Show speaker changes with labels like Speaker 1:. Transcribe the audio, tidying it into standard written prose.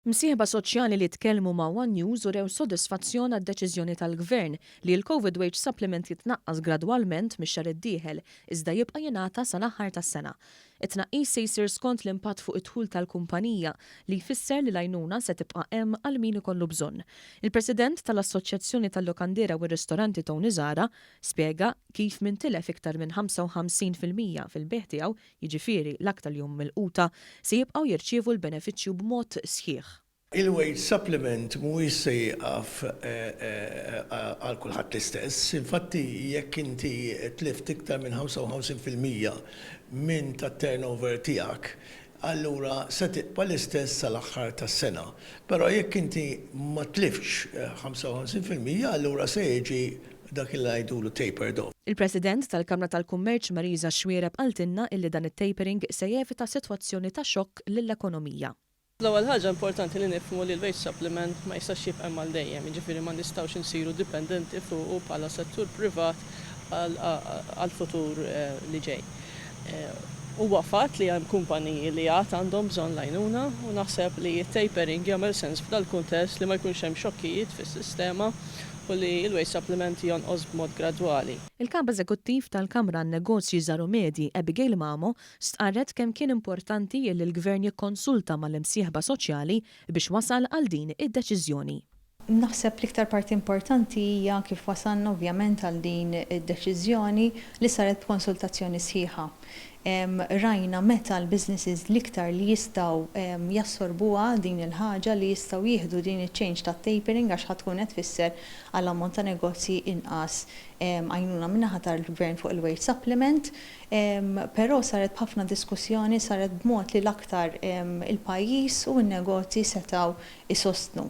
Speaker 1: Msieħba soċjali li tkellmu ma' One News urew sodisfazzjon għad-deċiżjoni tal-Gvern li l-COVID wage supplement jitnaqqas gradwalment mix-xahar id-dieħel iżda jibqa' jingħata sa l-aħħar tas-sena. It-tnaqqis se jsir skont l-impatt fuq id-dħul tal-kumpanija li jfisser li l-għajnuna se tibqa' hemm għal min ikollu bżonn. Il-President tal-Assoċjazzjoni tal-Lokandera u r-Ristoranti Tony Zara spjega kif mintilef iktar minn 55% fil-beħ tiegħu, jiġifieri l-aktar jum mill-quta, se jibqgħu jirċievu l-benefiċċju b'mod sħiħ.
Speaker 2: Il-wage supplement mhuwiex se jieqaf għal kulħadd l-istess. Infatti jekk inti tlift iktar minn 55% minn tat-turnover tiegħek, allura se tibqa' l-istess sal-aħħar tas-sena. Però jekk inti ma tliftx 55%, allura se jiġi dak il ngħidulu tapered off.
Speaker 1: Il-President tal-Kamra tal-Kummerċ Marisa Xwiereb qaltilna illi dan it-tapering se jevita sitwazzjoni ta' xokk lill-ekonomija.
Speaker 3: L-ewwel ħaġa importanti li nifhmu li l-wage supplement ma jistax jibqa' mal dejjem, jiġifieri ma nistgħux insiru dipendenti fuqu bħala settur privat għall-futur li ġej. Huwa fatt li hemm kumpaniji li għad għandhom bżonn l-għajnuna u naħseb li t-tapering jagħmel sens f'dal kuntest li ma jkunx hemm xokkijiet fis-sistema u li l-wage supplement jonqos b'mod gradwali.
Speaker 1: Il-Kap Eżekuttiv tal-Kamra għan-Negozji Żaru Medji Abigail Mamo stqarret kemm kien importanti li l-Gvern jikkonsulta mal-imsieħba soċjali biex wasal għal din id-deċiżjoni.
Speaker 4: Naħseb l-iktar parti importanti hija kif wasalna ovvjament għal din id-deċiżjoni li saret b'konsultazzjoni sħiħa. Rajna meta l-businesses l-iktar li jistaw jassorbuha din il-ħaġa li jistaw jieħdu din il-change ta' tapering għax ħatkun qed tfisser għal ammont ta' negozji inqas għajnuna minnaħa tal-Gvern fuq il-wage supplement, però saret b'ħafna diskussjoni, saret b'mod li l-aktar il-pajjiż u n-negozji setgħu isostnu.